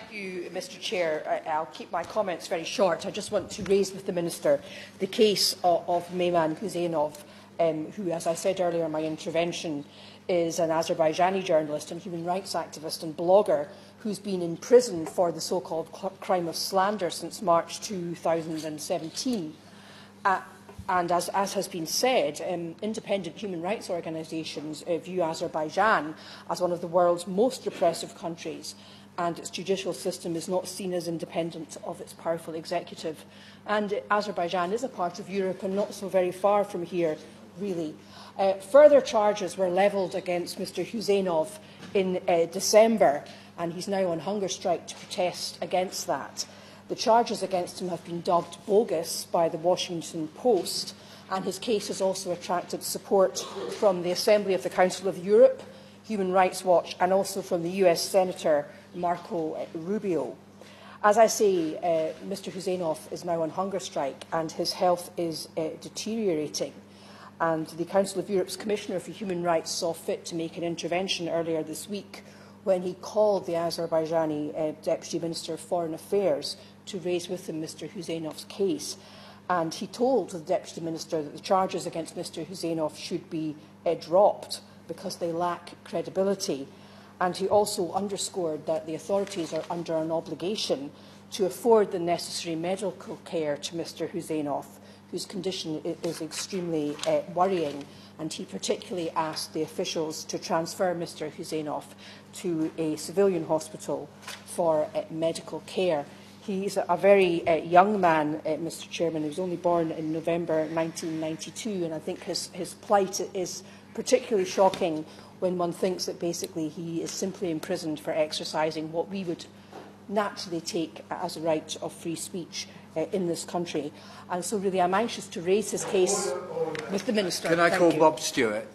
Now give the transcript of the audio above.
Thank you, Mr. Chair. I'll keep my comments very short. I just want to raise with the Minister the case of Mehman Hüseynov, who, as I said earlier in my intervention, is an Azerbaijani journalist and human rights activist and blogger who's been in prison for the so-called crime of slander since March 2017. And as has been said, independent human rights organisations view Azerbaijan as one of the world's most repressive countries, and its judicial system is not seen as independent of its powerful executive. And Azerbaijan is a part of Europe and not so very far from here, really. Further charges were levelled against Mr Huseynov in December, and he's now on hunger strike to protest against that. The charges against him have been dubbed bogus by the Washington Post, and his case has also attracted support from the Assembly of the Council of Europe, Human Rights Watch, and also from the US Senator Marco Rubio. As I say, Mr Huseynov is now on hunger strike and his health is deteriorating. And the Council of Europe's Commissioner for Human Rights saw fit to make an intervention earlier this week when he called the Azerbaijani Deputy Minister of Foreign Affairs to raise with him Mr Huseynov's case. And he told the Deputy Minister that the charges against Mr Huseynov should be dropped because they lack credibility. And he also underscored that the authorities are under an obligation to afford the necessary medical care to Mr Huseynov, whose condition is extremely worrying, and he particularly asked the officials to transfer Mr Huseynov to a civilian hospital for medical care. He's a very young man, Mr Chairman. He was only born in November 1992, and I think his plight is particularly shocking when one thinks that basically he is simply imprisoned for exercising what we would naturally take as a right of free speech in this country. And so really I'm anxious to raise his case with the Minister. Can I call Bob Stewart?